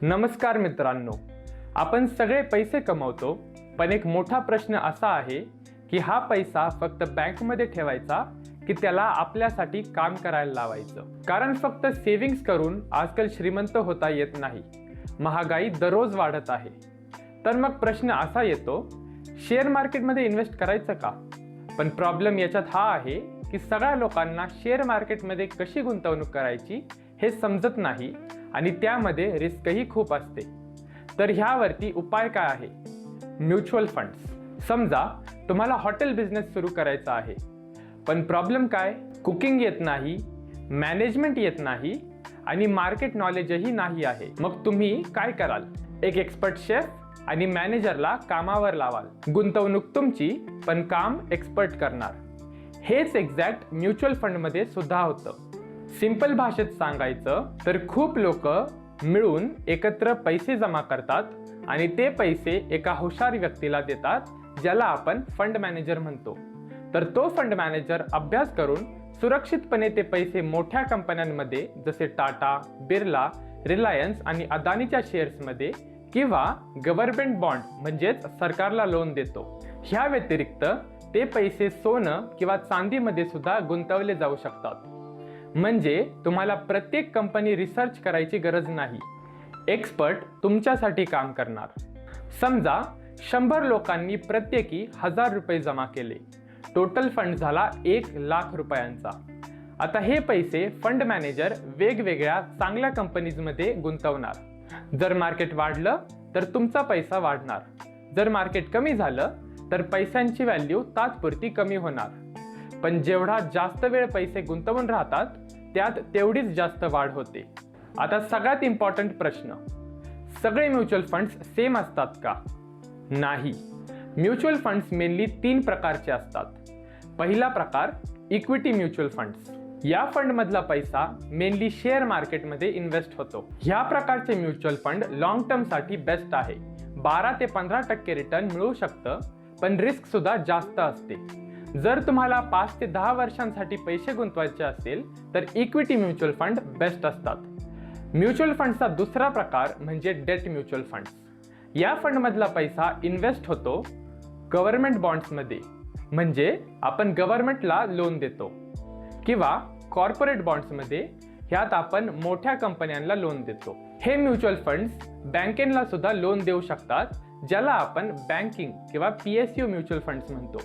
नमस्कार मित्रांनो, आपण सगळे पैसे कमवतो, पण एक मोठा प्रश्न असा आहे की हा पैसा फक्त बँकमध्ये ठेवायचा की त्याला आपल्यासाठी काम करायला लावायचं. कारण फक्त सेव्हिंग्स करून आजकाल श्रीमंत होता येत नाही. महागाई दररोज वाढत आहे. तर मग प्रश्न असा येतो, शेअर मार्केटमध्ये इन्व्हेस्ट करायचं का? पण प्रॉब्लेम याच्यात हा आहे की सगळ्या लोकांना शेअर मार्केटमध्ये कशी गुंतवणूक करायची हे समजत नाही आणि त्यामध्ये रिस्कही खूप असते. तर ह्यावरती उपाय काय आहे? Mutual funds. समजा तुम्हाला हॉटेल बिझनेस सुरू करायचा आहे, पण प्रॉब्लेम काय? कुकिंग येत नाही, मॅनेजमेंट येत नाही आणि मार्केट नॉलेजही नाही आहे. मग तुम्ही काय कराल? एक एक्सपर्ट शेफ आणि मॅनेजरला कामावर लावाल. गुंतवणूक तुमची, पण काम एक्सपर्ट करणार. हेच एक्झॅक्ट म्युच्युअल फंडमध्ये सुद्धा होतं. सिंपल भाषेत सांगायचं तर खूप लोक मिळून एकत्र पैसे जमा करतात आणि ते पैसे एका हुशार व्यक्तीला देतात, ज्याला आपण फंड मॅनेजर म्हणतो. तर तो फंड मॅनेजर अभ्यास करून सुरक्षितपणे ते पैसे मोठ्या कंपन्यांमध्ये जसे टाटा, बिर्ला, रिलायन्स आणि अदानीच्या शेअर्समध्ये किंवा गव्हर्नमेंट बॉन्ड म्हणजेच सरकारला लोन देतो. ह्या व्यतिरिक्त ते पैसे सोनं किंवा चांदीमध्ये सुद्धा गुंतवले जाऊ शकतात. म्हणजे तुम्हाला प्रत्येक कंपनी रिसर्च करायची गरज नाही. एक्सपर्ट तुमच्यासाठी काम करणार. समजा 100 लोकांनी प्रत्येकी 1000 रुपये जमा केले. टोटल फंड झाला 1,00,000 रुपयांचा. आता हे पैसे फंड मॅनेजर वेगवेगळ्या चांगल्या कंपनीजमध्ये गुंतवणार. जर मार्केट वाढलं तर तुमचा पैसा वाढणार. जर मार्केट कमी झालं तर पैशांची व्हॅल्यू तात्पुरती कमी होणार. पण जेवढा जास्त वेळ पैसे गुंतवून राहतात त्यात तेवढीच जास्त वाढ होते. आता सगळ्यात इम्पॉर्टंट प्रश्न, सगळे म्युच्युअल फंड्स सेम असतात का? नाही. म्युच्युअल फंड्स मेनली 3 प्रकारचे असतात. पहिला प्रकार इक्विटी म्युच्युअल फंड्स. या फंडमधला पैसा मेनली शेअर मार्केटमध्ये इन्व्हेस्ट होतो. ह्या प्रकारचे म्युच्युअल फंड लॉंग टर्मसाठी बेस्ट आहे. 12 ते 15% रिटर्न मिळू शकतं, पण रिस्क सुद्धा जास्त असते. जर तुम्हाला 5 ते 10 वर्षांसाठी पैसे गुंतवायचे असेल तर इक्विटी म्युच्युअल फंड बेस्ट असतात. म्युच्युअल फंडचा दुसरा प्रकार म्हणजे डेट म्युच्युअल फंड्स. या फंडमधला पैसा इन्व्हेस्ट होतो गव्हर्नमेंट बॉन्ड्समध्ये, म्हणजे आपण गव्हर्नमेंटला लोन देतो, किंवा कॉर्पोरेट बॉन्ड्समध्ये, ह्यात आपण मोठ्या कंपन्यांना लोन देतो. हे म्युच्युअल फंड्स बँकेला सुद्धा लोन देऊ शकतात, ज्याला आपण बँकिंग किंवा PSU म्युच्युअल फंड्स म्हणतो.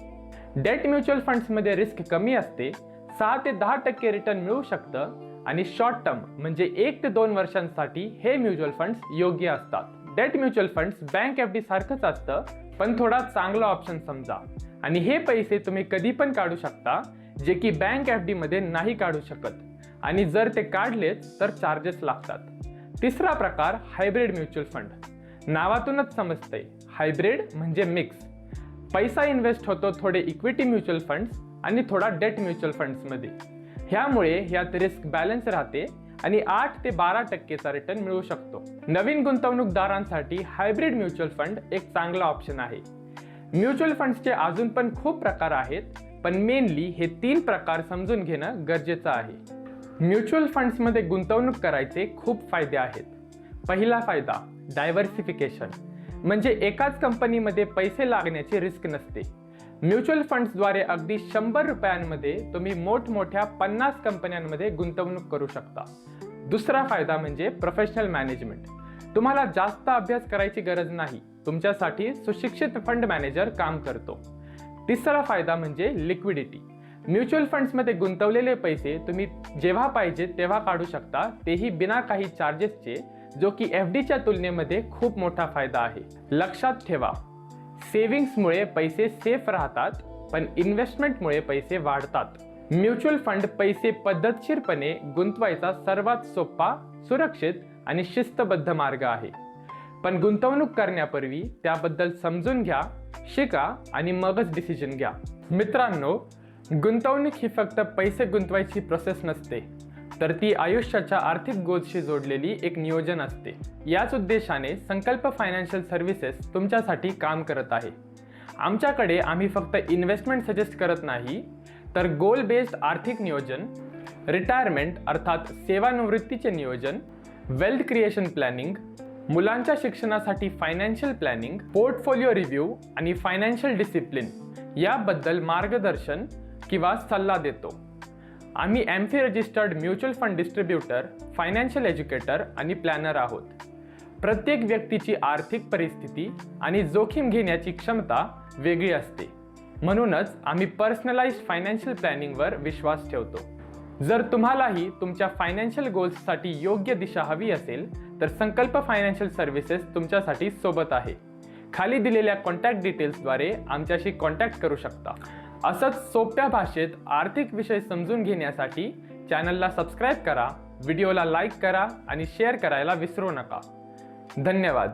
डेट म्युच्युअल फंड्समध्ये रिस्क कमी असते. 6 ते 10% रिटर्न मिळू शकतं आणि शॉर्ट टर्म म्हणजे 1 ते 2 वर्षांसाठी हे म्युच्युअल फंड्स योग्य असतात. Date mutual funds bank FD सारखंच असतं, पण थोडा चांगला ऑप्शन समजा. आणि हे पैसे तुम्ही कधी पण काढू शकता, जे की बँक FD मध्ये नाही काढू शकत. आणि जर ते काढलेत तर चार्जेस लागतात. तिसरा प्रकार हायब्रिड म्युच्युअल फंड. नावातूनच समजतंय, हायब्रिड म्हणजे मिक्स. पैसा इन्व्हेस्ट होतो थोडे इक्विटी म्युच्युअल फंड्स आणि थोडा डेट म्युच्युअल फंड्समध्ये. ह्यामुळे ह्यात रिस्क बॅलन्स राहते आणि 8 ते 12% रिटर्न मिळू शकतो. नवीन गुंतवणूकदारांसाठी हायब्रिड म्युच्युअल फंड एक चांगला ऑप्शन आहे. म्युच्युअल फंड्सचे अजून पण खूप प्रकार आहेत, पण मेनली हे 3 प्रकार समजून घेणं गरजेचं आहे. म्युच्युअल फंड्समध्ये गुंतवणूक करायचे खूप फायदे आहेत. पहिला फायदा डायव्हर्सिफिकेशन, म्हणजे एकाच कंपनीमध्ये पैसे लागण्याची रिस्क नसते. म्युच्युअल फंड्सद्वारे अगदी 100 रुपयांमध्ये तुम्ही मोठमोठ्या 50 कंपन्यांमध्ये गुंतवणूक करू शकता. दुसरा फायदा म्हणजे प्रोफेशनल मॅनेजमेंट. तुम्हाला जास्त अभ्यास करायची गरज नाही. तुमच्यासाठी सुशिक्षित फंड मॅनेजर काम करतो. तिसरा फायदा म्हणजे लिक्विडिटी. म्युच्युअल फंड्समध्ये गुंतवलेले पैसे तुम्ही जेव्हा पाहिजे तेव्हा काढू शकता, तेही बिना काही चार्जेसचे, जो की FDच्या तुलनेमध्ये खूप मोठा फायदा आहे. लक्षात ठेवा, सेव्हिंग्समुळे पैसे सेफ राहतात, पण इन्व्हेस्टमेंटमुळे पैसे वाढतात. म्युच्युअल फंड पैसे पद्धतशीरपणे गुंतवायचा सर्वात सोपा, सुरक्षित आणि शिस्तबद्ध मार्ग आहे. पण गुंतवणूक करण्यापूर्वी त्याबद्दल समजून घ्या, शिका आणि मगच डिसिजन घ्या. मित्रांनो, गुंतवणूक ही फक्त पैसे गुंतवायची प्रोसेस नसते, तर ती आयुष्याच्या आर्थिक गोलशी जोडलेली एक नियोजन असते. याच उद्देशाने संकल्प फायनान्शियल सर्व्हिसेस तुमच्यासाठी काम करत आहे. आमच्याकडे आम्ही फक्त इन्व्हेस्टमेंट सजेस्ट करत नाही, तर गोल बेस्ड आर्थिक नियोजन, रिटायरमेंट अर्थात सेवानिवृत्तीचे नियोजन, वेल्थ क्रिएशन प्लॅनिंग, मुलांच्या शिक्षणासाठी फायनान्शियल प्लॅनिंग, पोर्टफोलिओ रिव्ह्यू आणि फायनान्शियल डिसिप्लिन याबद्दल मार्गदर्शन किंवा सल्ला देतो. आम्ही AMFI registered mutual fund distributor, financial educator आणि प्लॅनर आहोत. प्रत्येक व्यक्तीची आर्थिक परिस्थिती आणि जोखीम घेण्याची क्षमता वेगळी असते. म्हणूनच आम्ही पर्सनलाइज्ड फायनान्शियल प्लॅनिंगवर विश्वास ठेवतो. जर तुम्हालाही तुमच्या फायनान्शियल गोल्ससाठी योग्य दिशा हवी असेल तर संकल्प फायनान्शियल सर्व्हिसेस तुमच्यासाठी सोबत आहे. खाली दिलेल्या कॉन्टॅक्ट डिटेल्सद्वारे आमच्याशी कॉन्टॅक्ट करू शकता. असंच सोप्या भाषेत आर्थिक विषय समजून घेण्यासाठी चॅनलला सबस्क्राईब करा, व्हिडिओला लाईक करा आणि शेअर करायला विसरू नका. धन्यवाद.